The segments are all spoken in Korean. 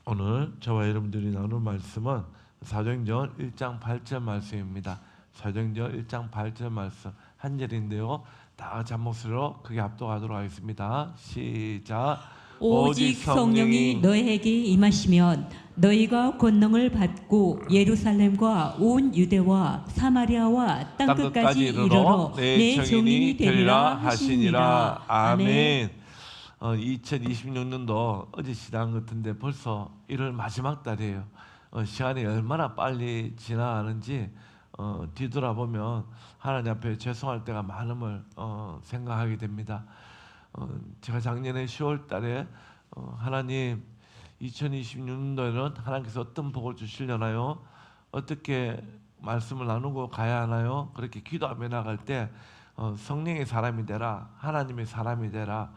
오늘 저와 여러분들이 나눌 말씀은 사도행전 1장 8절 말씀입니다. 사도행전 1장 8절 말씀 한 절인데요. 다 같이 한 목소리로 크게 합독하도록 하겠습니다. 시작. 오직 오직 성령이 성령이 너희에게 임하시면 너희가 권능을 받고 예루살렘과 온 유대와 사마리아와 땅끝까지 이르러 내 증인이 되리라 하시니라. 아멘. 2026년도 어제 시간 같은데 벌써 1월 마지막 달이에요. 시간이 얼마나 빨리 지나가는지 뒤돌아보면 하나님 앞에 죄송할 때가 많음을 생각하게 됩니다. 제가 작년에 10월 달에 하나님 2026년도에는 하나님께서 어떤 복을 주시려나요? 어떻게 말씀을 나누고 가야 하나요? 그렇게 기도하며 나갈 때 성령의 사람이 되라, 하나님의 사람이 되라.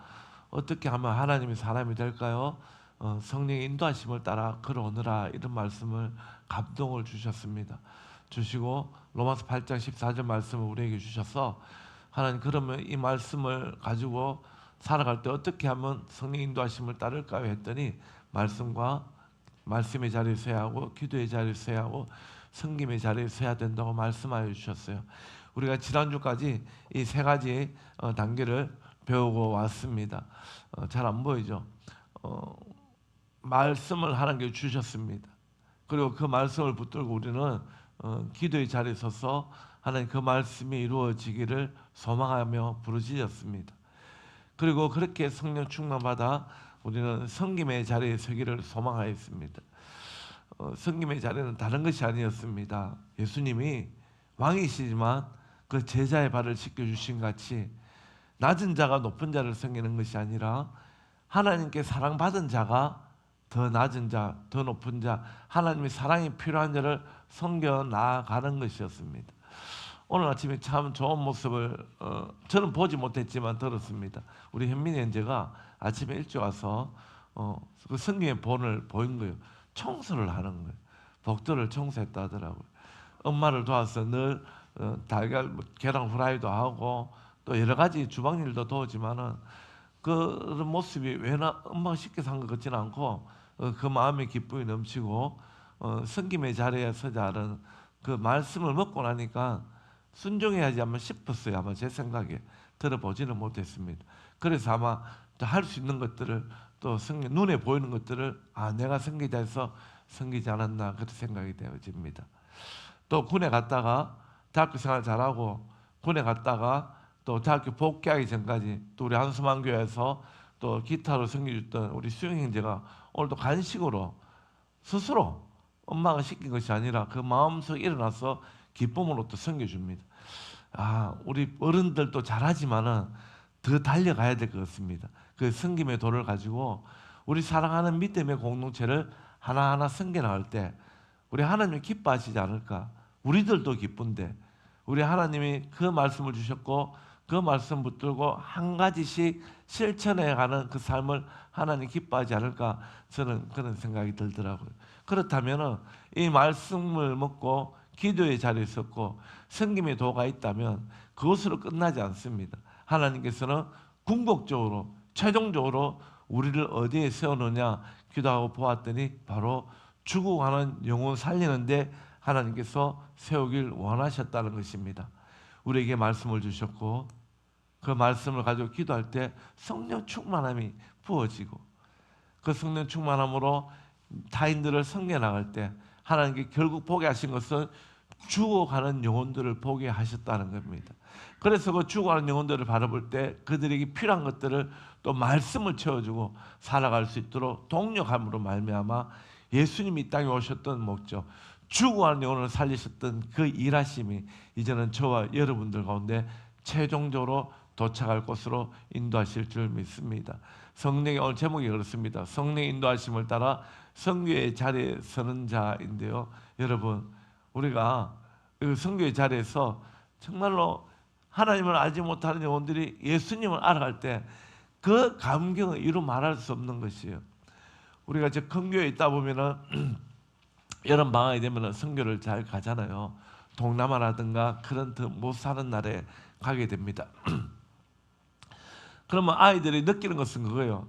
어떻게 하면 하나님의 사람이 될까요? 성령의 인도하심을 따라 걸어오느라, 이런 말씀을 감동을 주셨습니다. 주시고 로마서 8장 14절 말씀을 우리에게 주셔서 하나님, 그러면 이 말씀을 가지고 살아갈 때 어떻게 하면 성령 인도하심을 따를까요? 했더니 말씀과 말씀의 자리에 서야 하고 기도의 자리에 서야 하고 섬김의 자리에 서야 된다고 말씀하여 주셨어요. 우리가 지난주까지 이 세 가지 단계를 배우고 왔습니다. 잘 안 보이죠? 말씀을 하나님께 주셨습니다. 그리고 그 말씀을 붙들고 우리는 기도의 자리에 서서 하나님 그 말씀이 이루어지기를 소망하며 부르짖었습니다. 그리고 그렇게 성령 충만받아 우리는 섬김의 자리에 서기를 소망하였습니다. 섬김의 자리는 다른 것이 아니었습니다. 예수님이 왕이시지만 그 제자의 발을 씻겨주신 같이 낮은 자가 높은 자를 섬기는 것이 아니라 하나님께 사랑받은 자가 더 낮은 자, 더 높은 자, 하나님의 사랑이 필요한 자를 섬겨 나아가는 것이었습니다. 오늘 아침에 참 좋은 모습을 저는 보지 못했지만 들었습니다. 우리 현민이 형제가 아침에 일찍 와서 그 성경의 본을 보인 거예요. 청소를 하는 거예요. 복도를 청소했다 하더라고요. 엄마를 도와서 늘 달걀, 계란 후라이도 하고 또 여러 가지 주방 일도 도우지만은 그런 모습이 왜나 엄마가 쉽게 산 것 같지는 않고 그 마음에 기쁨이 넘치고 성김의 자리에 서자는 그 말씀을 먹고 나니까 순종해야지 아마 싶었어요. 아마 제 생각에 들어보지는 못했습니다. 그래서 아마 할 수 있는 것들을 또 눈에 보이는 것들을 내가 섬기자해서 섬기지 않았나, 그렇게 생각이 되어집니다. 또 군에 갔다가 대학교 생활 잘하고 군에 갔다가 또 대학교 복귀하기 전까지 또 우리 한수만교회에서 또 기타로 섬겨줬던 우리 수영 형제가 오늘도 간식으로 스스로 엄마가 시킨 것이 아니라 그 마음속에 일어나서 기쁨으로 또 섬겨줍니다. 우리 어른들도 잘하지만은 더 달려가야 될 것 같습니다. 그 섬김의 도를 가지고 우리 사랑하는 믿음의 공동체를 하나하나 섬겨나갈 때 우리 하나님이 기뻐하시지 않을까? 우리들도 기쁜데 우리 하나님이 그 말씀을 주셨고 그 말씀 붙들고 한 가지씩 실천해가는 그 삶을 하나님 기뻐하지 않을까? 저는 그런 생각이 들더라고요. 그렇다면 이 말씀을 먹고 기도의 자리에 섰고 섬김의 도가 있다면 그것으로 끝나지 않습니다. 하나님께서는 궁극적으로 최종적으로 우리를 어디에 세우느냐 기도하고 보았더니 바로 죽어가는 영혼 살리는데 하나님께서 세우길 원하셨다는 것입니다. 우리에게 말씀을 주셨고 그 말씀을 가지고 기도할 때 성령 충만함이 부어지고 그 성령 충만함으로 타인들을 섬겨나갈 때 하나님께 결국 보게 하신 것은 죽어가는 영혼들을 보게 하셨다는 겁니다. 그래서 그 죽어가는 영혼들을 바라볼 때 그들에게 필요한 것들을 또 말씀을 채워주고 살아갈 수 있도록 동력함으로 말미암아 예수님이 이 땅에 오셨던 목적, 죽어가는 영혼을 살리셨던 그 일하심이 이제는 저와 여러분들 가운데 최종적으로 도착할 곳으로 인도하실 줄 믿습니다. 성령의 오늘 제목이 그렇습니다. 성령의 인도하심을 따라 성교의 자리에 서는 자인데요. 여러분, 우리가 그 성교의 자리에서 정말로 하나님을 알지 못하는 영혼들이 예수님을 알아갈 때 그 감격은 이루 말할 수 없는 것이에요. 우리가 저 큰 교회에 있다 보면은 여름 방학이 되면은 선교를 잘 가잖아요. 동남아라든가 그런 더 못 사는 나라에 가게 됩니다. 그러면 아이들이 느끼는 것은 그거예요.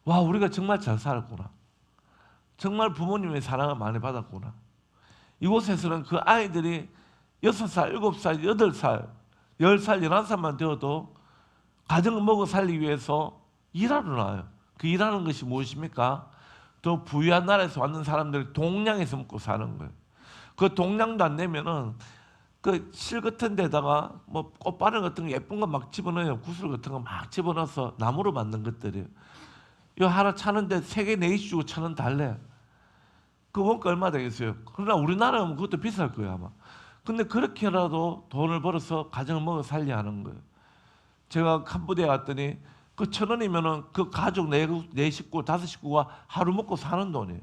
와, 우리가 정말 잘 살았구나. 정말 부모님의 사랑을 많이 받았구나. 이곳에서는 그 아이들이 6살, 7살, 8살, 10살, 11살만 되어도 가정을 먹어 살리기 위해서 일하러 나와요. 그 일하는 것이 무엇입니까? 더 부유한 나라에서 왔는 사람들이 동량에서 먹고 사는 거예요. 그 동량도 안 내면은 그 실 같은 데다가 뭐 꽃바늘 같은 거 예쁜 거 막 집어넣어요. 구슬 같은 거 막 집어넣어서 나무로 만든 것들이에요. 이거 하나 차는데 3개, 4개 주고 차는 달래. 그 원가 얼마 되겠어요? 그러나 우리나라는 그것도 비쌀 거예요 아마. 근데 그렇게라도 돈을 벌어서 가정을 먹어 살려 하는 거예요. 제가 캄보디아 갔더니 그 1,000원이면은 그 가족 4식구, 5식구가 하루 먹고 사는 돈이에요.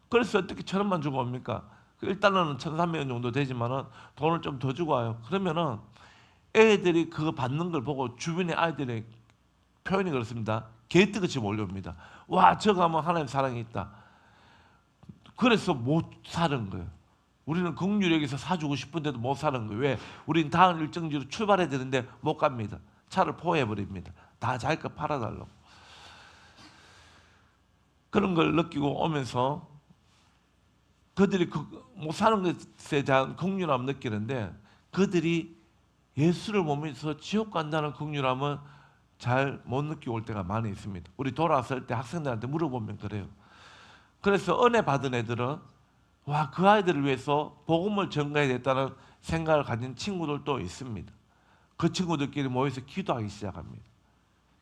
그래서 어떻게 1,000원만 주고 옵니까? 일단은 1,300원 정도 되지만은 돈을 좀 더 주고 와요. 그러면은 애들이 그거 받는 걸 보고 주변의 아이들의 표현이 그렇습니다. 개뜨같이 몰려옵니다. 와, 저거 하면 하나님 사랑이 있다. 그래서 못 사는 거예요. 우리는 긍휼에게서 사주고 싶은데도 못 사는 거예요. 왜? 우린 다음 일정지로 출발해야 되는데 못 갑니다. 차를 포위해버립니다. 다 자기 거 팔아달라고. 그런 걸 느끼고 오면서 그들이 못 사는 것에 대한 긍휼함을 느끼는데 그들이 예수를 못 믿어서 지옥 간다는 긍휼함은 잘 못 느끼고 올 때가 많이 있습니다. 우리 돌아왔을 때 학생들한테 물어보면 그래요. 그래서 은혜 받은 애들은 와, 그 아이들을 위해서 복음을 전가해야 됐다는 생각을 가진 친구들도 있습니다. 그 친구들끼리 모여서 기도하기 시작합니다.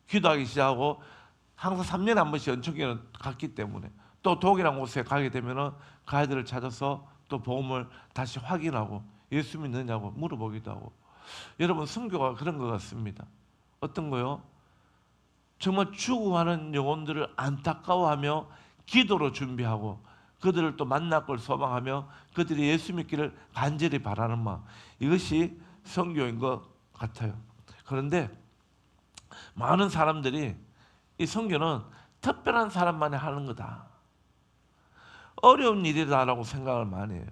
기도하기 시작하고 항상 3년에 한 번씩 연초기는 갔기 때문에 또 독일한 곳에 가게 되면은 그 아이들을 찾아서 또 복음을 다시 확인하고 예수 믿느냐고 물어보기도 하고. 여러분, 선교가 그런 것 같습니다. 어떤 거요? 정말 죽어가는 영혼들을 안타까워하며 기도로 준비하고 그들을 또 만날 걸 소망하며 그들이 예수 믿기를 간절히 바라는 마음, 이것이 선교인 것 같아요. 그런데 많은 사람들이 이 선교는 특별한 사람만이 하는 거다, 어려운 일이다라고 생각을 많이 해요.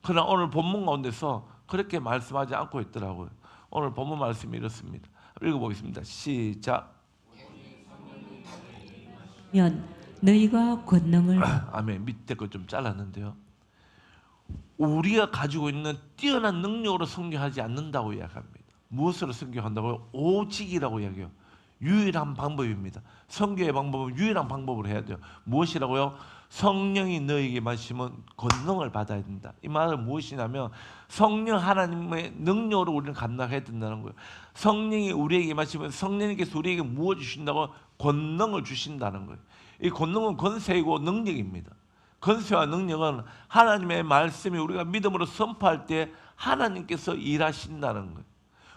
그러나 오늘 본문 가운데서 그렇게 말씀하지 않고 있더라고요. 오늘 본문 말씀이 이렇습니다. 읽어보겠습니다. 시작. 너희가 권능을 아멘. 밑에 거 좀 잘랐는데요. 우리가 가지고 있는 뛰어난 능력으로 선교하지 않는다고 이야기합니다. 무엇으로 선교한다고요? 오직이라고 이야기해요. 유일한 방법입니다. 선교의 방법은 유일한 방법으로 해야 돼요. 무엇이라고요? 성령이 너에게 마시면 권능을 받아야 된다. 이 말은 무엇이냐면 성령 하나님의 능력으로 우리는 감당해야 된다는 거예요. 성령이 우리에게 마시면 성령님께서 우리에게 무엇 주신다고? 권능을 주신다는 거예요. 이 권능은 권세이고 능력입니다. 권세와 능력은 하나님의 말씀이 우리가 믿음으로 선포할 때 하나님께서 일하신다는 거예요.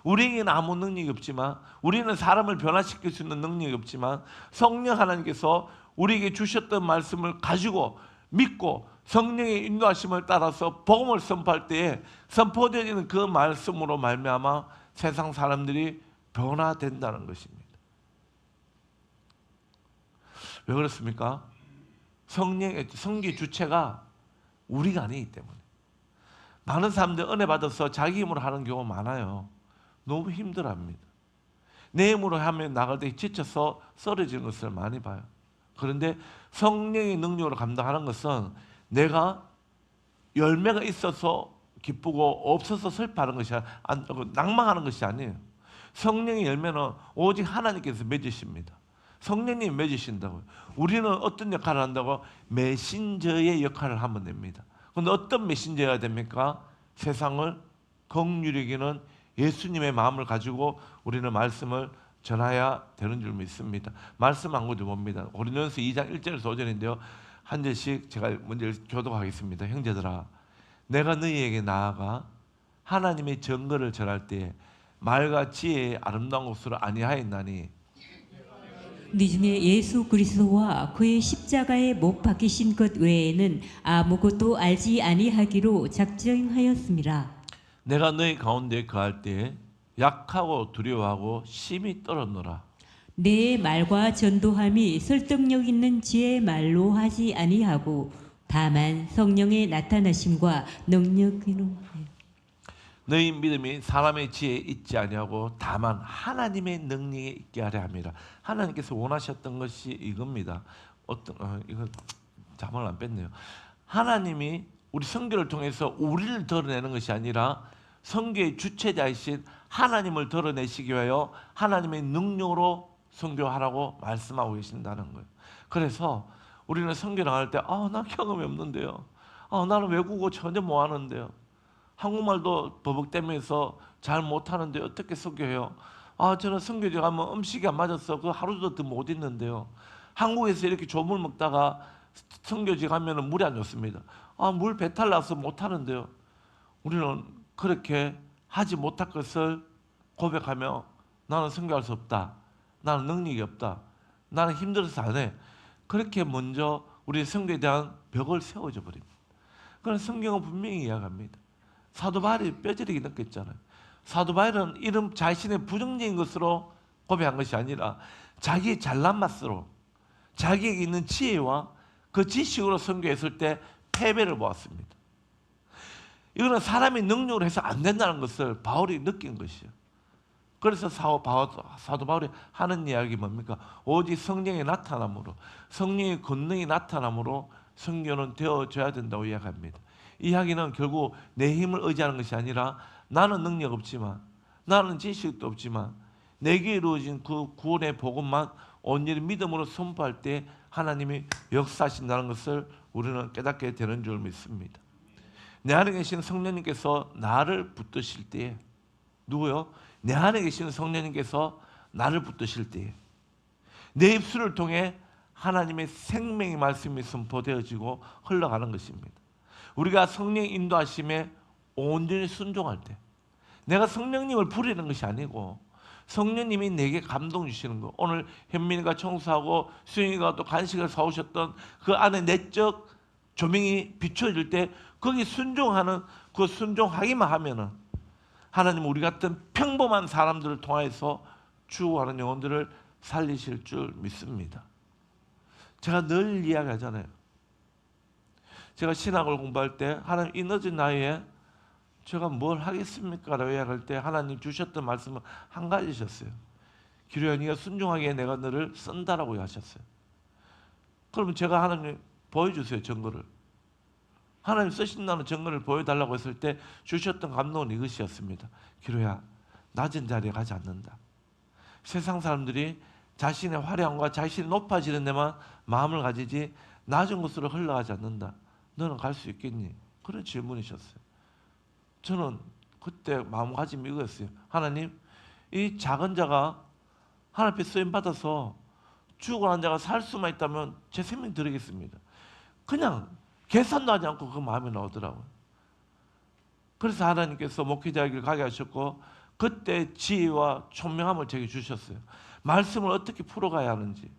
우리에게는 아무 능력이 없지만, 우리는 사람을 변화시킬 수 있는 능력이 없지만 성령 하나님께서 우리에게 주셨던 말씀을 가지고 믿고 성령의 인도하심을 따라서 복음을 선포할 때에 선포되는 그 말씀으로 말미암아 세상 사람들이 변화된다는 것입니다. 왜 그렇습니까? 성령의 성기 주체가 우리가 아니기 때문에. 많은 사람들 은혜 받아서 자기 힘으로 하는 경우가 많아요. 너무 힘들어합니다. 내 힘으로 하면 나갈 때 지쳐서 쓰러지는 것을 많이 봐요. 그런데 성령의 능력으로 감당하는 것은 내가 열매가 있어서 기쁘고 없어서 슬퍼하는 것이 낭망하는 것이 아니에요. 성령의 열매는 오직 하나님께서 맺으십니다. 성령님이 맺으신다고요. 우리는 어떤 역할을 한다고? 메신저의 역할을 하면 됩니다. 그런데 어떤 메신저여야 됩니까? 세상을 긍휼히 여기는 예수님의 마음을 가지고 우리는 말씀을 전해야 되는 줄 믿습니다. 말씀 한 구절 봅니다. 고린도전서 2장 1절에서 5절인데요. 한 절씩 제가 먼저 교독하겠습니다. 형제들아, 내가 너희에게 나아가 하나님의 증거를 전할 때 말과 지혜의 아름다운 것으로 아니하였나니 네 중에 예수 그리스도와 그의 십자가에 못 박히신 것 외에는 아무것도 알지 아니하기로 작정하였습니다. 내가 너희 가운데 거할 때 약하고 두려워하고 심히 떨었노라. 내 말과 전도함이 설득력 있는 지혜의 말로 하지 아니하고 다만 성령의 나타나심과 능력으로 너희 믿음이 사람의 지혜에 있지 아니하고 다만 하나님의 능력에 있게 하려 함이라. 하나님께서 원하셨던 것이 이겁니다. 이거 잠을 안 뺐네요. 하나님이 우리 성교를 통해서 우리를 드러내는 것이 아니라 성교의 주체자이신 하나님을 드러내시기 위하여 하나님의 능력으로 선교하라고 말씀하고 계신다는 거예요. 그래서 우리는 선교 나갈 때 나 경험이 없는데요. 나는 외국어 전혀 못하는데요. 한국말도 버벅대면서 잘 못하는데 어떻게 선교해요? 저는 선교지 가면 음식이 안 맞아서 그 하루도 더 못 있는데요. 한국에서 이렇게 조물 먹다가 선교지 가면 물이 안 좋습니다. 물 배탈 나서 못하는데요. 우리는 그렇게 하지 못할 것을 고백하며 나는 선교할 수 없다. 나는 능력이 없다. 나는 힘들어서 안 해. 그렇게 먼저 우리 선교에 대한 벽을 세워져 버립니다. 그런 성경은 분명히 이야기합니다. 사도 바울이 뼈저리게 느꼈잖아요. 사도 바울은 이런 자신의 부정적인 것으로 고백한 것이 아니라 자기의 잘난 맛으로 자기에게 있는 지혜와 그 지식으로 선교했을 때 패배를 보았습니다. 이거는 사람이 능력으로 해서 안 된다는 것을 바울이 느낀 것이에요. 그래서 사도 바울이 하는 이야기 뭡니까? 오직 성령의 나타남으로, 성령의 권능이 나타남으로 선교는 되어져야 된다고 이야기합니다. 이 이야기는 결국 내 힘을 의지하는 것이 아니라 나는 능력 없지만, 나는 지식도 없지만 내게 이루어진 그 구원의 복음만 온전히 믿음으로 선포할 때 하나님이 역사하신다는 것을 우리는 깨닫게 되는 줄 믿습니다. 내 안에 계신 성령님께서 나를 붙드실 때에, 누구요? 내 안에 계신 성령님께서 나를 붙드실 때에 내 입술을 통해 하나님의 생명의 말씀이 선포되어지고 흘러가는 것입니다. 우리가 성령 인도하심에 온전히 순종할 때, 내가 성령님을 부리는 것이 아니고 성령님이 내게 감동 주시는 거. 오늘 현민이가 청소하고 수영이가 또 간식을 사오셨던 그 안에 내적 조명이 비춰질 때 거기 순종하는, 그 순종하기만 하면은 하나님은 우리 같은 평범한 사람들을 통해서 죽어가는 영혼들을 살리실 줄 믿습니다. 제가 늘 이야기하잖아요. 제가 신학을 공부할 때 하나님 이 늦은 나이에 제가 뭘 하겠습니까? 라고 이야기할 때 하나님 주셨던 말씀은 한 가지셨어요. 기루야, 네가 순종하기에 내가 너를 쓴다라고 하셨어요. 그러면 제가 하나님 보여주세요, 증거를. 하나님 쓰신다는 증거를 보여달라고 했을 때 주셨던 감동은 이것이었습니다. 기루야, 낮은 자리에 가지 않는다. 세상 사람들이 자신의 화려함과 자신이 높아지는 데만 마음을 가지지 낮은 곳으로 흘러가지 않는다. 너는 갈 수 있겠니? 그런 질문이셨어요. 저는 그때 마음가짐이 이거였어요. 하나님, 이 작은 자가 하나님 앞에 쓰임받아서 죽어난 자가 살 수만 있다면 제 생명 드리겠습니다. 그냥 계산도 하지 않고 그 마음이 나오더라고요. 그래서 하나님께서 목회자에게 가게 하셨고 그때 지혜와 총명함을 제게 주셨어요. 말씀을 어떻게 풀어가야 하는지,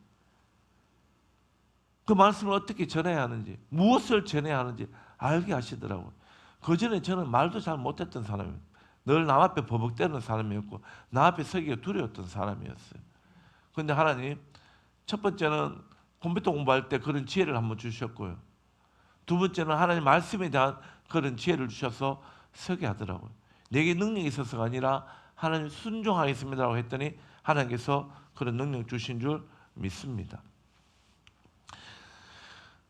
그 말씀을 어떻게 전해야 하는지, 무엇을 전해야 하는지 알게 하시더라고요. 그전에 저는 말도 잘 못했던 사람이에요. 늘 남 앞에 버벅대는 사람이었고 나 앞에 서기가 두려웠던 사람이었어요. 그런데 하나님, 첫 번째는 컴퓨터 공부할 때 그런 지혜를 한번 주셨고요. 두 번째는 하나님 말씀에 대한 그런 지혜를 주셔서 서게 하더라고요. 내게 능력이 있어서가 아니라 하나님 순종하겠습니다라고 했더니 하나님께서 그런 능력 주신 줄 믿습니다.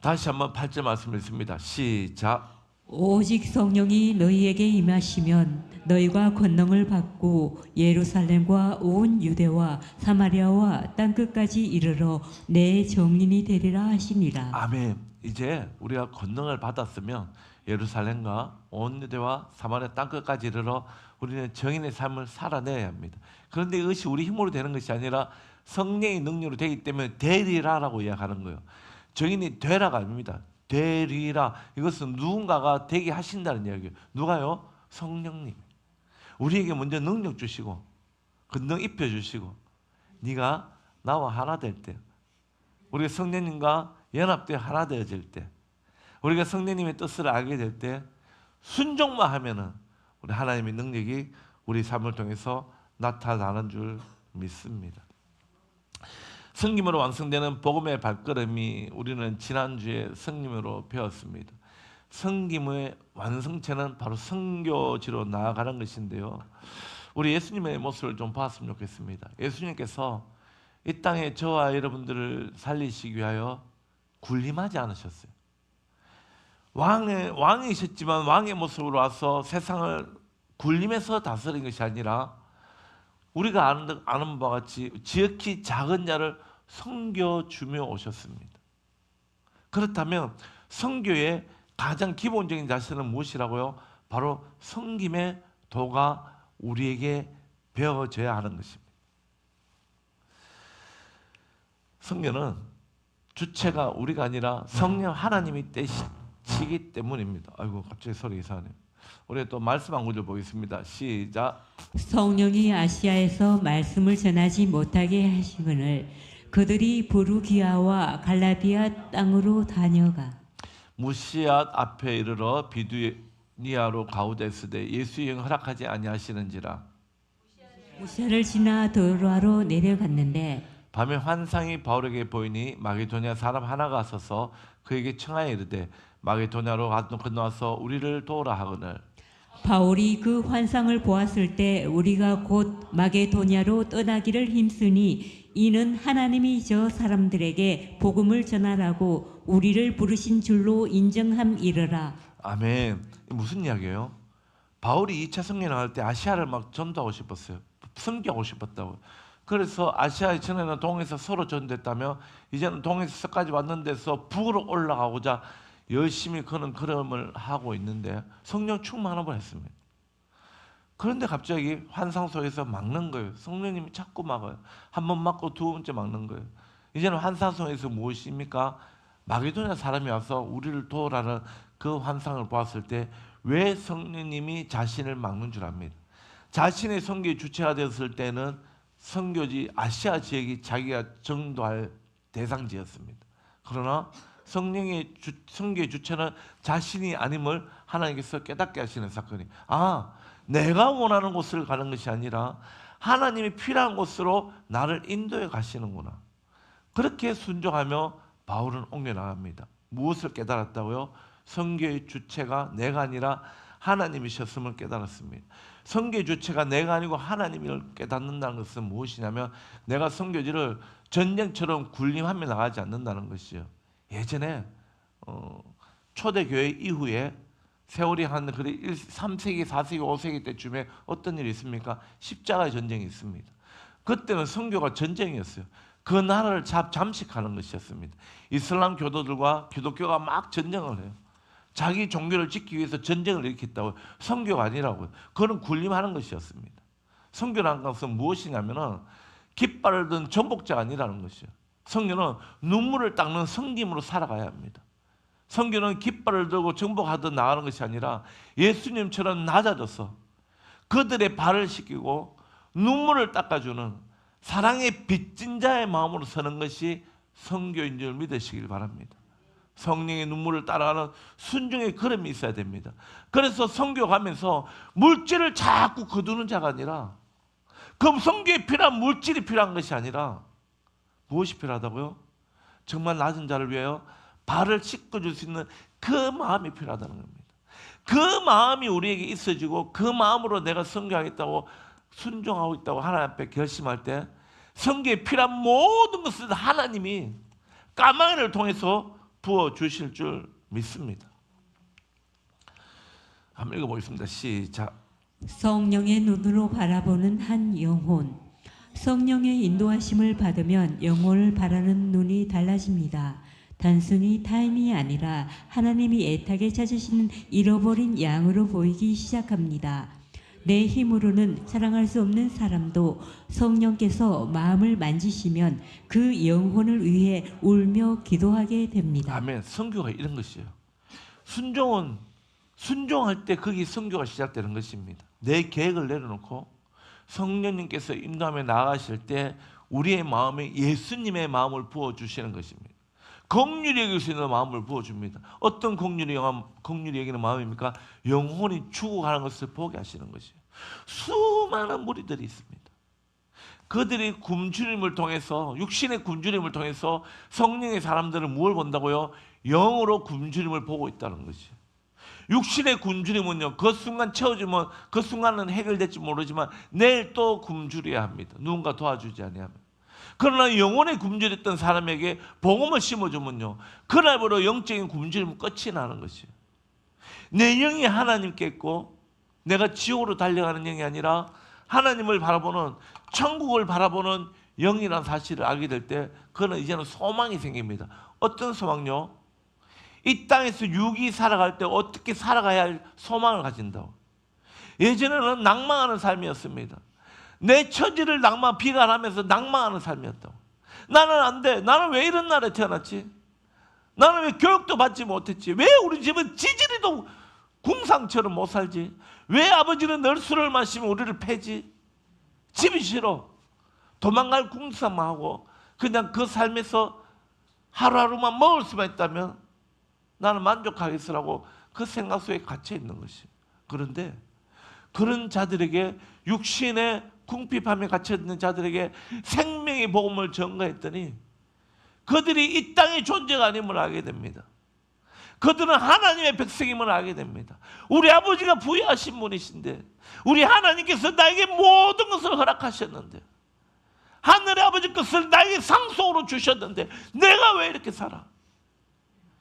다시 한번 8절 말씀 읽습니다. 시작. 오직 성령이 너희에게 임하시면 너희가 권능을 받고 예루살렘과 온 유대와 사마리아와 땅끝까지 이르러 내 증인이 되리라 하시니라. 아멘. 이제 우리가 권능을 받았으면 예루살렘과 온 유대와 사마리아 땅끝까지 이르러 우리는 증인의 삶을 살아내야 합니다. 그런데 이것이 우리 힘으로 되는 것이 아니라 성령의 능력으로 되기 때문에 되리라라고 이야기하는 거예요. 증인이 되라가 아닙니다. 되리라. 이것은 누군가가 되게 하신다는 이야기예요. 누가요? 성령님. 우리에게 먼저 능력 주시고 권능 입혀주시고 네가 나와 하나 될 때, 우리가 성령님과 연합되어 하나 되어질 때, 우리가 성령님의 뜻을 알게 될 때 순종만 하면은 우리 하나님의 능력이 우리 삶을 통해서 나타나는 줄 믿습니다. 성김으로 완성되는 복음의 발걸음이 우리는 지난주에 성김으로 배웠습니다. 성김의 완성체는 바로 선교지로 나아가는 것인데요. 우리 예수님의 모습을 좀 봤으면 좋겠습니다. 예수님께서 이 땅에 저와 여러분들을 살리시기 위하여 군림하지 않으셨어요. 왕이셨지만 왕의 모습으로 와서 세상을 굴림에서 다스린 것이 아니라 우리가 아는 바와 같이 지극히 작은 자를 섬겨주며 오셨습니다. 그렇다면 선교의 가장 기본적인 자세는 무엇이라고요? 바로 섬김의 도가 우리에게 배워져야 하는 것입니다. 선교는 주체가 우리가 아니라 성령 하나님이 떼시기 때문입니다. 아이고 갑자기 소리 이상하네요. 우리 또 말씀 한 구절 보겠습니다. 시작. 성령이 아시아에서 말씀을 전하지 못하게 하시거늘 그들이 부르기아와 갈라디아 땅으로 다녀가 무시앗 앞에 이르러 비두니아로 가우데스되 예수 여행 허락하지 아니하시는지라. 무시아를 지나 도로아로 내려갔는데 밤에 환상이 바울에게 보이니 마게도냐 사람 하나가 서서 그에게 청하여 이르되 마게도냐로 건너와서 우리를 도우라 하거늘. 바울이 그 환상을 보았을 때 우리가 곧 마게도냐로 떠나기를 힘쓰니 이는 하나님이 저 사람들에게 복음을 전하라고 우리를 부르신 줄로 인정함이러라. 아멘. 무슨 이야기예요? 바울이 2차 성령을 할 때 아시아를 막 전도하고 싶었어요. 섬기하고 싶었다고. 그래서 아시아의 전에는 동에서 서로 전도했다며 이제는 동에서 서까지 왔는 데서 북으로 올라가고자 열심히 그는 걸음을 하고 있는데 성령 충만함을 했습니다. 그런데 갑자기 환상 속에서 막는 거예요. 성령님이 자꾸 막아요. 한 번 막고 두 번째 막는 거예요. 이제는 환상 속에서 무엇입니까? 마게도냐 사람이 와서 우리를 도우라는 그 환상을 보았을 때 왜 성령님이 자신을 막는 줄 압니다. 자신의 선교의 주체가 되었을 때는 선교지 아시아 지역이 자기가 전도할 대상지였습니다. 그러나 성령의 선교의 주체는 자신이 아님을 하나님께서 깨닫게 하시는 사건이 내가 원하는 곳을 가는 것이 아니라 하나님이 필요한 곳으로 나를 인도해 가시는구나. 그렇게 순종하며 바울은 옮겨나갑니다. 무엇을 깨달았다고요? 선교의 주체가 내가 아니라 하나님이셨음을 깨달았습니다. 선교의 주체가 내가 아니고 하나님을 깨닫는다는 것은 무엇이냐면 내가 선교지를 전쟁처럼 군림하며 나가지 않는다는 것이요. 예전에 초대교회 이후에 세월이 한 3세기, 4세기, 5세기 때쯤에 어떤 일이 있습니까? 십자가의 전쟁이 있습니다. 그때는 선교가 전쟁이었어요. 그 나라를 잠식하는 것이었습니다. 이슬람 교도들과 기독교가 막 전쟁을 해요. 자기 종교를 지키기 위해서 전쟁을 일으켰다고요. 선교가 아니라고요. 그건 군림하는 것이었습니다. 선교라는 것은 무엇이냐면은 깃발을 든 정복자가 아니라는 것이요. 선교는 눈물을 닦는 섬김으로 살아가야 합니다. 선교는 깃발을 들고 정복하듯 나가는 것이 아니라 예수님처럼 낮아져서 그들의 발을 씻기고 눈물을 닦아주는 사랑의 빚진 자의 마음으로 서는 것이 선교인 줄 믿으시길 바랍니다. 성령의 눈물을 따라가는 순종의 걸음이 있어야 됩니다. 그래서 선교 가면서 물질을 자꾸 거두는 자가 아니라 그 선교에 필요한 물질이 필요한 것이 아니라 무엇이 필요하다고요? 정말 낮은 자를 위하여 발을 씻어줄 수 있는 그 마음이 필요하다는 겁니다. 그 마음이 우리에게 있어지고 그 마음으로 내가 선교하겠다고 순종하고 있다고 하나님 앞에 결심할 때 선교에 필요한 모든 것을 하나님이 까마귀를 통해서 부어주실 줄 믿습니다. 한번 읽어보겠습니다. 시작. 성령의 눈으로 바라보는 한 영혼. 성령의 인도하심을 받으면 영혼을 바라는 눈이 달라집니다. 단순히 타인이 아니라 하나님이 애타게 찾으시는 잃어버린 양으로 보이기 시작합니다. 내 힘으로는 사랑할 수 없는 사람도 성령께서 마음을 만지시면 그 영혼을 위해 울며 기도하게 됩니다. 아멘. 선교가 이런 것이에요. 순종할 때 거기 선교가 시작되는 것입니다. 내 계획을 내려놓고 성령님께서 인도하며 나아가실 때 우리의 마음에 예수님의 마음을 부어주시는 것입니다. 긍휼히 여길 수 있는 마음을 부어줍니다. 어떤 긍휼히 여기는 마음입니까? 영혼이 죽어가는 것을 보게 하시는 것이에요. 수많은 무리들이 있습니다. 그들이 굶주림을 통해서 육신의 굶주림을 통해서 성령의 사람들은 무엇을 본다고요? 영으로 굶주림을 보고 있다는 것이에요. 육신의 굶주림은요, 그 순간 채워지면 그 순간은 해결될지 모르지만 내일 또 굶주려야 합니다. 누군가 도와주지 않으면. 그러나 영혼의 굶주렸던 사람에게 복음을 심어주면요, 그날부로 영적인 굶주림은 끝이 나는 것이에요. 내 영이 하나님께 있고 내가 지옥으로 달려가는 영이 아니라 하나님을 바라보는, 천국을 바라보는 영이라는 사실을 알게 될 때 그는 이제는 소망이 생깁니다. 어떤 소망요? 이 땅에서 유기 살아갈 때 어떻게 살아가야 할 소망을 가진다고. 예전에는 낭망하는 삶이었습니다. 내 처지를 비관하면서 낭망하는 삶이었다고. 나는 안 돼. 나는 왜 이런 나라에 태어났지? 나는 왜 교육도 받지 못했지? 왜 우리 집은 지질이도 궁상처럼 못 살지? 왜 아버지는 늘 술을 마시면 우리를 패지? 집이 싫어. 도망갈 궁상만 하고 그냥 그 삶에서 하루하루만 먹을 수만 있다면 나는 만족하겠으라고 그 생각 속에 갇혀 있는 것이. 그런데 그런 자들에게, 육신의 궁핍함에 갇혀 있는 자들에게 생명의 복음을 전가했더니 그들이 이 땅의 존재가 아님을 알게 됩니다. 그들은 하나님의 백성임을 알게 됩니다. 우리 아버지가 부유하신 분이신데, 우리 하나님께서 나에게 모든 것을 허락하셨는데, 하늘의 아버지 것을 나에게 상속으로 주셨는데 내가 왜 이렇게 살아?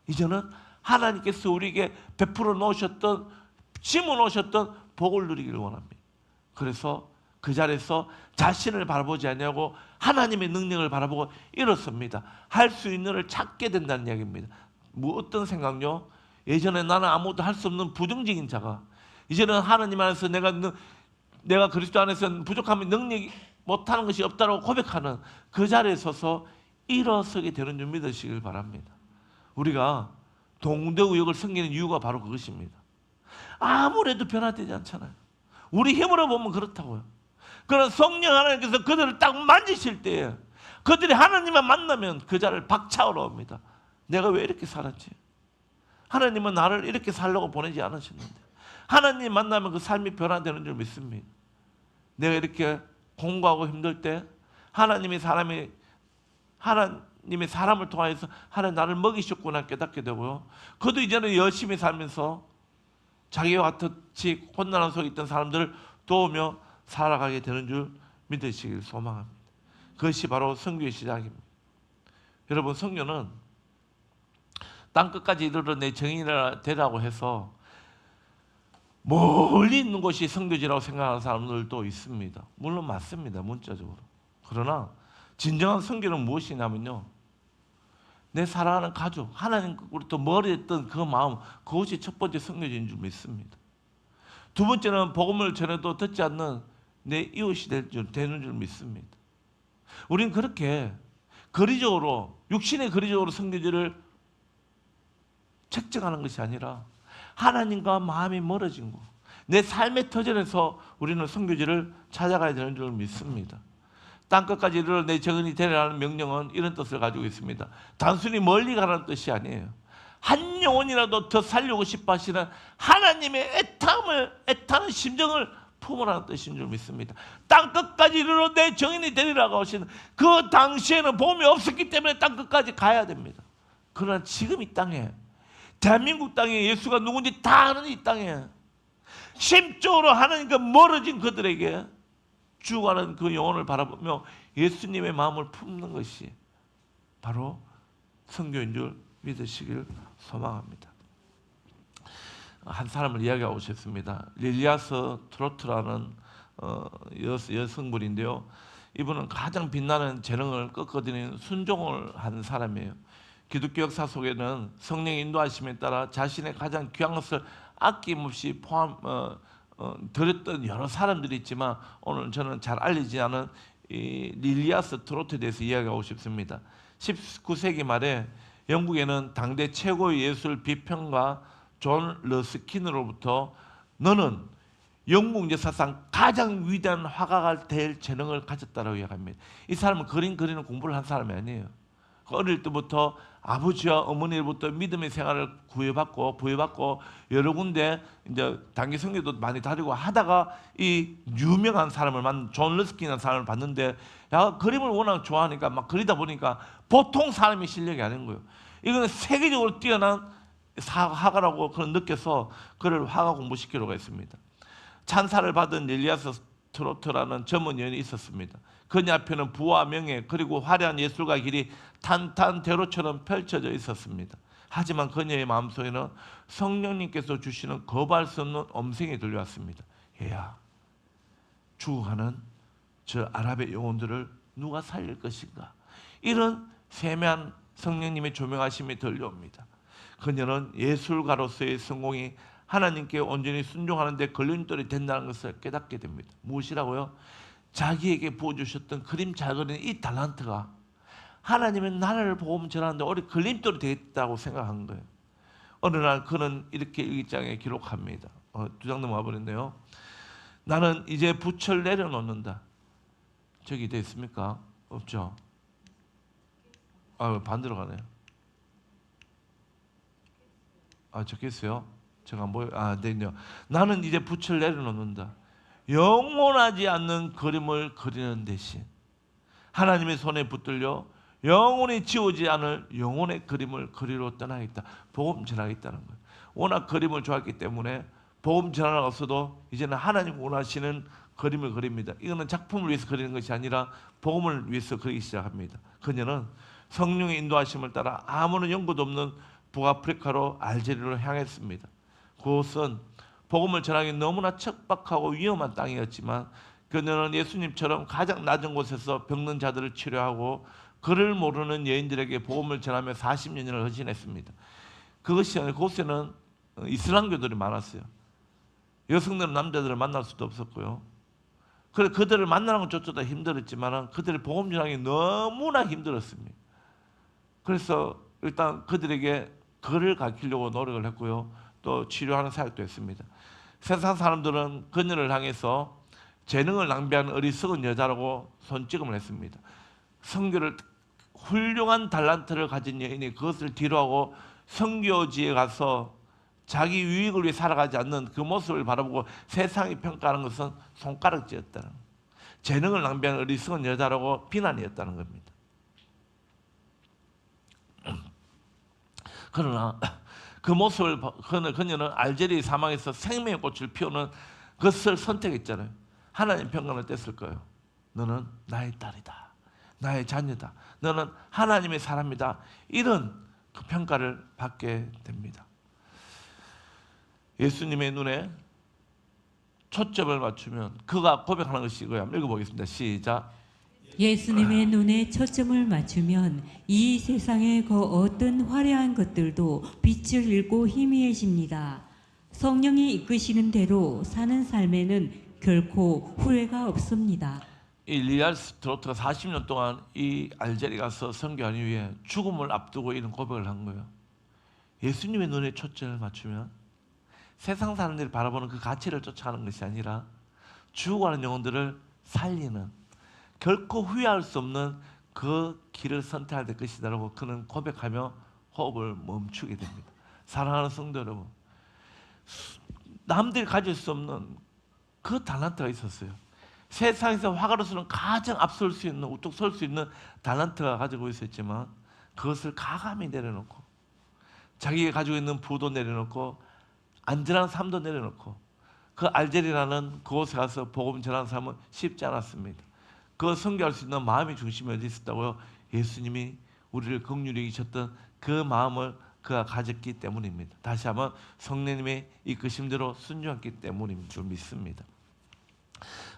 이제는 하나님께서 우리에게 베풀어 놓으셨던, 심어 놓으셨던 복을 누리기를 원합니다. 그래서 그 자리에서 자신을 바라보지 않냐고 하나님의 능력을 바라보고 일어섭니다. 할 수 있는 일을 찾게 된다는 이야기입니다. 뭐 어떤 생각요? 예전에 나는 아무것도 할 수 없는 부정적인 자가 이제는 하나님 안에서 내가 그리스도 안에서 부족하면 능력이 못하는 것이 없다고 고백하는 그 자리에 서서 일어서게 되는 줄 믿으시길 바랍니다. 우리가 동대구역을 섬기는 이유가 바로 그것입니다. 아무래도 변화되지 않잖아요. 우리 힘으로 보면 그렇다고요. 그러나 성령 하나님께서 그들을 딱 만지실 때에 그들이 하나님만 만나면 그 자를 박차오러 옵니다. 내가 왜 이렇게 살았지? 하나님은 나를 이렇게 살려고 보내지 않으셨는데 하나님 만나면 그 삶이 변화되는 줄 믿습니다. 내가 이렇게 공부하고 힘들 때 하나님의 사람을 통하여서 하나님 나를 먹이셨구나 깨닫게 되고요. 그도 이제는 열심히 살면서 자기와 같이 혼란한 속에 있던 사람들을 도우며 살아가게 되는 줄 믿으시길 소망합니다. 그것이 바로 선교의 시작입니다. 여러분, 선교는 땅끝까지 이르러 내 정인이라 되라고 해서 멀리 있는 곳이 선교지라고 생각하는 사람들도 있습니다. 물론 맞습니다. 문자적으로. 그러나 진정한 선교는 무엇이냐면요, 내 사랑하는 가족, 하나님으로부터 멀어졌던 그 마음, 그것이 첫 번째 선교지인 줄 믿습니다. 두 번째는 복음을 전해도 듣지 않는 내 이웃이 되는 줄 믿습니다. 우리는 그렇게 거리적으로, 육신의 거리적으로 선교지를 책정하는 것이 아니라 하나님과 마음이 멀어진 것, 내 삶의 터전에서 우리는 선교지를 찾아가야 되는 줄 믿습니다. 땅끝까지 이르러 내 정인이 되라는 명령은 이런 뜻을 가지고 있습니다. 단순히 멀리 가라는 뜻이 아니에요. 한 영혼이라도 더 살려고 싶어 하시는 하나님의 애타는 심정을 품으라는 뜻인 줄 믿습니다. 땅끝까지 이르러 내 정인이 되리라고 하시는 그 당시에는 복음이 없었기 때문에 땅끝까지 가야 됩니다. 그러나 지금 이 땅에, 대한민국 땅에 예수가 누군지 다 아는 이 땅에 심적으로 하나님과 멀어진 그들에게 죽어가는 그 영혼을 바라보며 예수님의 마음을 품는 것이 바로 선교인 줄 믿으시길 소망합니다. 한 사람을 이야기하고 싶습니다. 릴리아스 트로트라는 여성분인데요. 이분은 가장 빛나는 재능을 꺾어드리는 순종을 한 사람이에요. 기독교 역사 속에는 성령의 인도하심에 따라 자신의 가장 귀한 것을 아낌없이 드렸던 여러 사람들이 있지만 오늘 저는 잘 알리지 않은 이 릴리아스 트로트에 대해서 이야기하고 싶습니다. 19세기 말에 영국에는 당대 최고의 예술 비평가 존 러스킨으로부터 너는 영국 역사상 가장 위대한 화가가 될 재능을 가졌다라고 이야기합니다. 이 사람은 그림 그리는 공부를 한 사람이 아니에요. 어릴 때부터 아버지와 어머니로부터 믿음의 생활을 부여받고 여러 군데 이제 단기 선교도 많이 다니고 하다가 이 유명한 사람을 만난 존 러스킨이라는 사람을 봤는데 야, 그림을 워낙 좋아하니까 막 그리다 보니까 보통 사람의 실력이 아닌 거예요. 이거는 세계적으로 뛰어난 화가라고 그런 느껴서 그를 화가 공부시키려고 했습니다. 찬사를 받은 릴리아스 트로트라는 젊은 여인이 있었습니다. 그녀 앞에는 부와 명예 그리고 화려한 예술가 길이 탄탄대로처럼 펼쳐져 있었습니다. 하지만 그녀의 마음속에는 성령님께서 주시는 거부할 수 없는 음성이 들려왔습니다. 얘야, 죽어가는 저 아랍의 영혼들을 누가 살릴 것인가? 이런 세밀한 성령님의 조명하심이 들려옵니다. 그녀는 예술가로서의 성공이 하나님께 온전히 순종하는 데 걸림돌이 된다는 것을 깨닫게 됩니다. 무엇이라고요? 자기에게 부어주셨던 그림 잘 그리는 이 달란트가 하나님의 나라를 복음 전하는데 오히려 걸림돌이 되겠다고 생각한 거예요. 어느 날 그는 이렇게 일기장에 기록합니다. 2장 넘어가 버렸네요. 나는 이제 붓을 내려놓는다. 저기 되어 있습니까? 없죠? 반대로 가네요. 적겠어요? 제가 네 있네요. 나는 이제 붓을 내려놓는다. 영원하지 않는 그림을 그리는 대신 하나님의 손에 붙들려 영원히 지우지 않을 영혼의 그림을 그리러 떠나겠다. 복음 전하겠다는 거예요. 워낙 그림을 좋아했기 때문에 복음 전하러 갔어도 이제는 하나님 원하시는 그림을 그립니다. 이거는 작품을 위해서 그리는 것이 아니라 복음을 위해서 그리기 시작합니다. 그녀는 성령의 인도하심을 따라 아무런 연고도 없는 북아프리카로 알제리로 향했습니다. 그곳은 복음을 전하기 너무나 척박하고 위험한 땅이었지만 그녀는 예수님처럼 가장 낮은 곳에서 병든 자들을 치료하고 그를 모르는 여인들에게 복음을 전하며 40년을 헌신했습니다. 그곳에는 이슬람교들이 많았어요. 여성들은 남자들을 만날 수도 없었고요. 그들을 만나는 것조차도 힘들었지만 그들을 복음 전하기 너무나 힘들었습니다. 그래서 일단 그들에게 글을 가르치려고 노력을 했고요. 또 치료하는 사역도 했습니다. 세상 사람들은 그녀를 향해서 재능을 낭비하는 어리석은 여자라고 손찌검을 했습니다. 선교를 훌륭한 달란트를 가진 여인이 그것을 뒤로하고 선교지에 가서 자기 유익을 위해 살아가지 않는 그 모습을 바라보고 세상이 평가하는 것은 손가락질이었다는 거예요. 재능을 낭비하는 어리석은 여자라고 비난이었다는 겁니다. 그러나 그 모습을 그녀는 알제리 사막에서 생명의 꽃을 피우는 것을 선택했잖아요. 하나님 평가는 어땠을 거예요? 너는 나의 딸이다. 나의 자녀다. 너는 하나님의 사람이다. 이런 그 평가를 받게 됩니다. 예수님의 눈에 초점을 맞추면 그가 고백하는 것이 이거예요. 한번 읽어보겠습니다. 시작. 예수님의 눈에 초점을 맞추면 이 세상의 그 어떤 화려한 것들도 빛을 잃고 희미해집니다. 성령이 이끄시는 대로 사는 삶에는 결코 후회가 없습니다. 이 리알 스트로트가 40년 동안 이 알제리 가서 선교한 이후에 죽음을 앞두고 이런 고백을 한 거예요. 예수님의 눈에 초점을 맞추면 세상 사람들이 바라보는 그 가치를 쫓아가는 것이 아니라 죽어가는 영혼들을 살리는 결코 후회할 수 없는 그 길을 선택할 것이다라고 그는 고백하며 호흡을 멈추게 됩니다. 사랑하는 성도 여러분, 남들이 가질 수 없는 그 달란트가 있었어요. 세상에서 화가로서는 가장 앞설 수 있는, 우뚝 설 수 있는 달란트가 가지고 있었지만 그것을 가감히 내려놓고 자기가 가지고 있는 부도 내려놓고 안전한 삶도 내려놓고 그 알제리라는 그곳에 가서 복음 전하는 삶은 쉽지 않았습니다. 그 선교할 수 있는 마음의 중심이 어디 있었다고요? 예수님이 우리를 긍휼히 여기셨던 그 마음을 그가 가졌기 때문입니다. 다시 한번 성령님의 이끄심대로 순종했기 때문인 줄 믿습니다.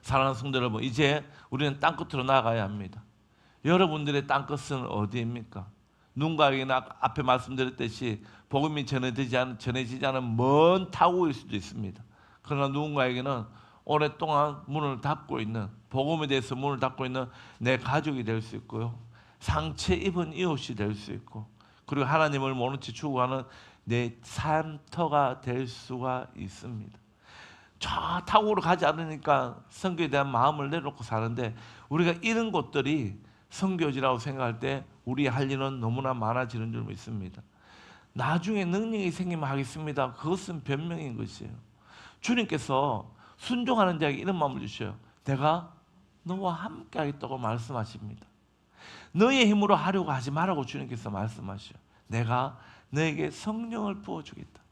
사랑하는 성도 여러분, 이제 우리는 땅끝으로 나아가야 합니다. 여러분들의 땅끝은 어디입니까? 누군가에게는 앞에 말씀드렸듯이 복음이 전해지지 않은 먼 타국일 수도 있습니다. 그러나 누군가에게는 오랫동안 문을 닫고 있는, 복음에 대해서 문을 닫고 있는 내 가족이 될 수 있고요. 상처 입은 이웃이 될 수 있고, 그리고 하나님을 모른 채 죽어가는 내 삶터가 될 수가 있습니다. 저 타국으로 가지 않으니까 선교에 대한 마음을 내놓고 사는데 우리가 이런 곳들이 선교지라고 생각할 때 우리 할 일은 너무나 많아지는 줄 믿습니다. 나중에 능력이 생기면 하겠습니다. 그것은 변명인 것이에요. 주님께서 순종하는 자에게 이런 마음을 주셔요. 내가 너와 함께 하겠다고 말씀하십니다. 너의 힘으로 하려고 하지 말라고 주님께서 말씀하셔요. 내가 너에게 성령을 부어주겠다.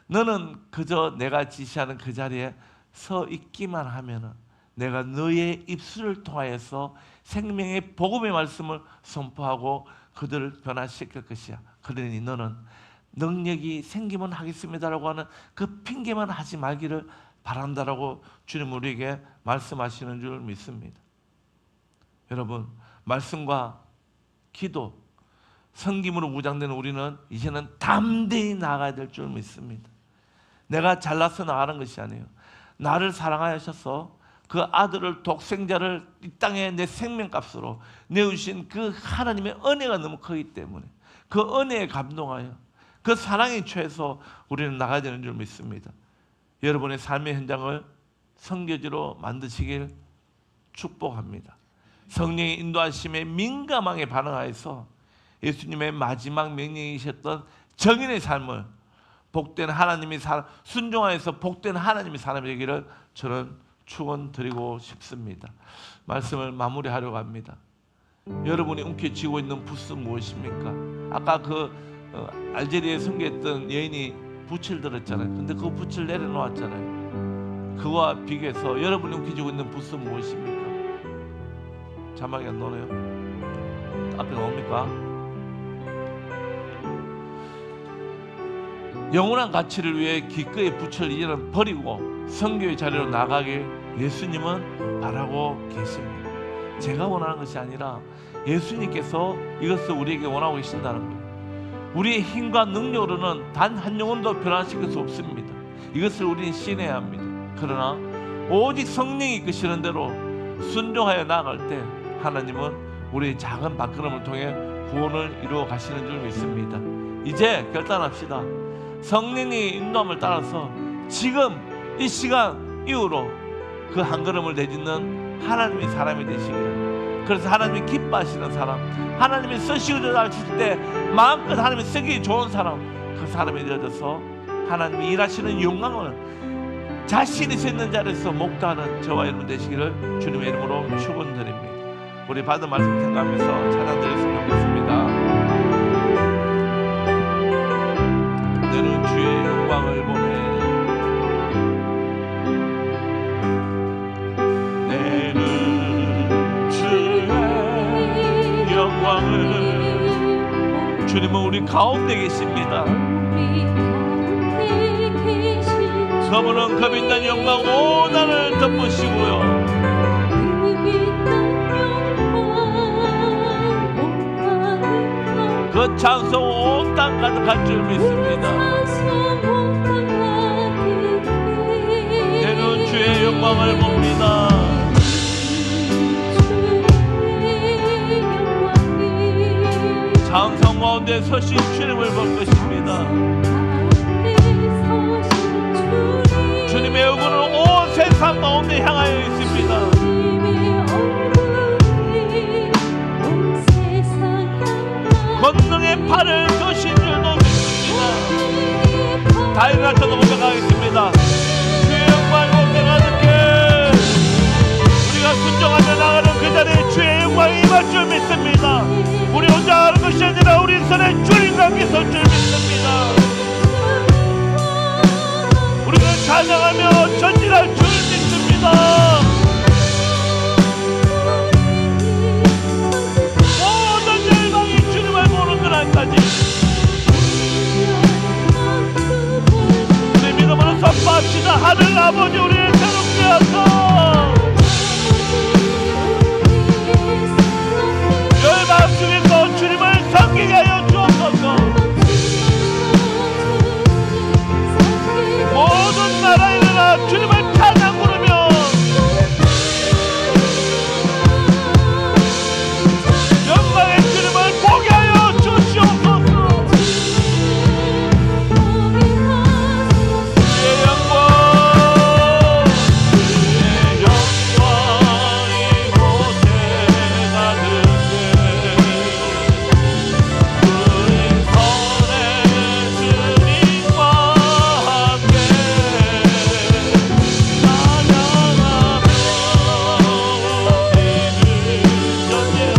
너는 그저 내가 지시하는 그 자리에 서 있기만 하면은 내가 너의 입술을 통하여서 생명의 복음의 말씀을 선포하고 그들을 변화시킬 것이야. 그러니 너는 능력이 생기면 하겠습니다라고 하는 그 핑계만 하지 말기를 바란다라고 주님 우리에게 말씀하시는 줄 믿습니다. 여러분, 말씀과 기도, 성김으로 무장된 우리는 이제는 담대히 나아가야 될 줄 믿습니다. 내가 잘나서 나가는 것이 아니에요. 나를 사랑하셔서 그 아들을, 독생자를 이 땅에 내 생명값으로 내주신 그 하나님의 은혜가 너무 크기 때문에 그 은혜에 감동하여 그 사랑에 취해서 우리는 나가야 되는 줄 믿습니다. 여러분의 삶의 현장을 성교지로 만드시길 축복합니다. 성령의 인도하심에 민감하게 반응하여서 예수님의 마지막 명령이셨던 정인의 삶을 복된 하나님이 순종하여서 복된 하나님의 사람이 되기를 저는 축원드리고 싶습니다. 말씀을 마무리하려고 합니다. 여러분이 움켜쥐고 있는 붓은 무엇입니까? 아까 그 알제리에 선교했던 여인이 붓을 들었잖아요. 근데 그 붓을 내려놓았잖아요. 그거와 비교해서 여러분이 움켜쥐고 있는 붓은 무엇입니까? 자막이 안 나오네요. 앞에 나옵니까? 영원한 가치를 위해 기꺼이 붓을 이제는 버리고 선교의 자리로 나가길 예수님은 바라고 계십니다. 제가 원하는 것이 아니라 예수님께서 이것을 우리에게 원하고 계신다는 거예요. 우리의 힘과 능력으로는 단 한 영혼도 변화시킬 수 없습니다. 이것을 우리는 신뢰해야 합니다. 그러나 오직 성령이 이끄시는 대로 순종하여 나아갈 때 하나님은 우리의 작은 발걸음을 통해 구원을 이루어 가시는 줄 믿습니다. 이제 결단합시다. 성령의 인도함을 따라서 지금 이 시간 이후로 그 한 걸음을 내딛는 하나님의 사람이 되시기를. 그래서 하나님이 기뻐하시는 사람, 하나님이 쓰시고자 하실 때 마음껏 하나님이 쓰기 좋은 사람, 그 사람이 되어져서 하나님이 일하시는 영광을 자신이 있는 자리에서 목도하는 저와 여러분 되시기를 주님의 이름으로 축원드립니다. 우리 받은 말씀 생각하면서 찬양 드렸으면 좋겠습니다. 너는 주의 영광을 보내 주님은 우리 가운데 계십니다. 그분은 그 빛난 영광 온 하늘을 덮으시고요. 그 찬송 온 땅 가득할 줄 믿습니다. 내는 주의 영광을 봅니다. 장성 가운데 서신 주님을 볼 것입니다. 주님의 얼굴은 온 세상 가운데 향하여 있습니다. 권능의 팔을 드신 줄도 믿습니다. 다 일어나서 고백하겠습니다. 주의 영광 곳에 가득해 우리가 순종하며 나가는 그 자리에 주의 영광이 임할 줄 믿습니다. 우리 혼자 하는 것이 아니라 우리 손에 주님과 함께 설 줄 믿습니다. 우리는 찬양하며 전진할 줄 믿습니다. 모든 열방이 주님을 보는 그날까지 우리 믿음으로 선포합시다. 하늘 아버지 우리를 새롭게 하소서. 열방 중에서 주님을 섬기게 하여 주옵소서. 모든 나라에 일어나 주님을 찬양 부르며 영광의 주님을 보게 하여 주시옵소서. 주의 영광 주의 영광이 곳에 가득해 우리 손에 주님과 함께 찬양하며 우리를 전제하리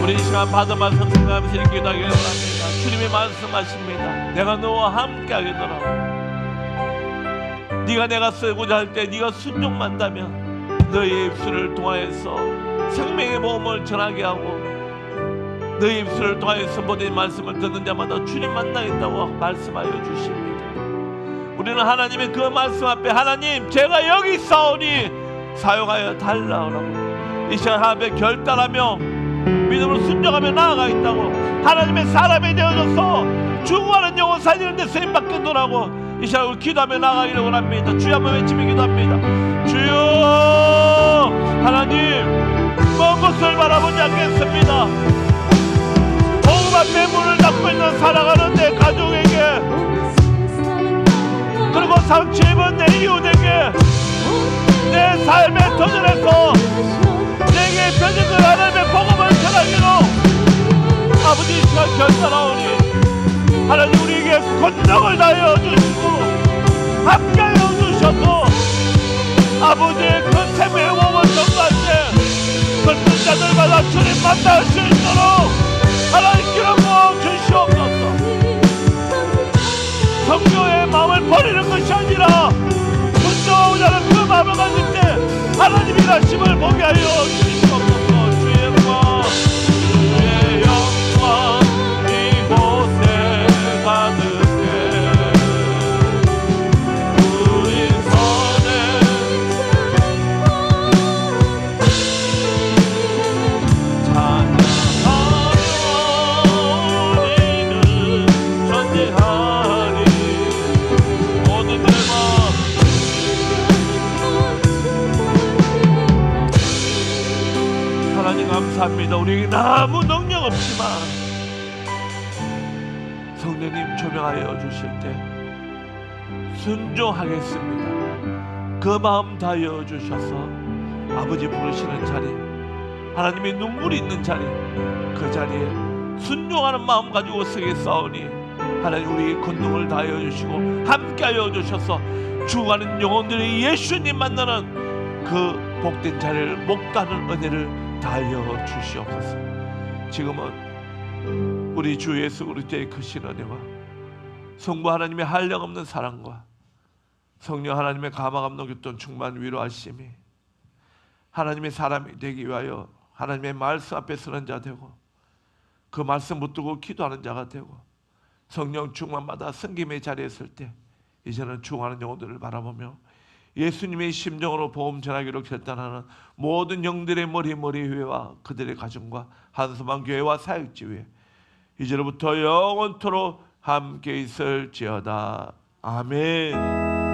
우리 이 시간 받은 말씀 생각하면서 이렇게 기도하기를 원합니다. 주님이 말씀하십니다. 내가 너와 함께 하겠노라. 네가 내가 쓰고자 할 때 네가 순종만다면 너의 입술을 통하여서 생명의 복음을 전하게 하고 너의 입술을 통하여서 모든 말씀을 듣는 자마다 주님 만나겠다고 말씀하여 주십니다. 우리는 하나님의 그 말씀 앞에 하나님 제가 여기 있사오니 사용하여 달라오라고 이 시간 앞에 결단하며 믿음으로 순종하며 나아가겠다고 하나님의 사람이 되어져서 죽어가는 영혼 살리는 데 쓰임받게 노라고 이 시간 우리 기도하며 나아가기를 원합니다. 주여 한번 외치며 기도합니다. 주여 하나님 먼 곳을 바라보지 않겠습니다. 복음 앞에 문을 닫고 있는 살아가는 내 가족에게 그리고 상처 입은 내 이웃에게 내 삶의 터전에서 내게 펴진 그 하나님의 복음을 전하기로 아버지 이 시간 결단하오니 하나님 우리에게 권능을 다하여 주시고 함께하여 주셔서 아버지의 그 생명의 복음을 전할 때 듣는 자들마다 주님 만날 수 있도록 하나님 기름 부어 주시옵소서. 성령의 마음을 버리는 것이 아니라 순종하는 그 마음을 가질 때 하나님의 일하심을 보게 하여 주시옵소서. 주의 영광 주의 영광 이곳에 가득해 우리 손에 찬양하며 우리는 전쟁하리 모든 대만 하나님 감사합니다. 우리에게 아무 능력 없지만 성령님 조명하여 주실 때 순종하겠습니다. 그 마음 다하여 주셔서 아버지 부르시는 자리 하나님의 눈물이 있는 자리 그 자리에 순종하는 마음 가지고 서겠사오니 하나님 우리의 권능을 다하여 주시고 함께하여 주셔서 죽어가는 영혼들이 예수님 만나는 그 복된 자리를 목다는 은혜를 다하여 주시옵소서. 지금은 우리 주 예수 그리스도의 크신 은혜와 성부 하나님의 한량없는 사랑과 성령 하나님의 감화 감동 교통 충만 위로하심이 하나님의 사람이 되기 위하여 하나님의 말씀 앞에 서는 자 되고 그 말씀 붙들고 기도하는 자가 되고 성령 충만마다 성김의 자리에 설 때 이제는 죽어가는 영혼들을 바라보며 예수님의 심정으로 복음 전하기로 결단하는 모든 영들의 머리 회와 그들의 가정과 한소만 교회와 사역지 위에 이제로부터 영원토록 함께 있을지어다. 아멘.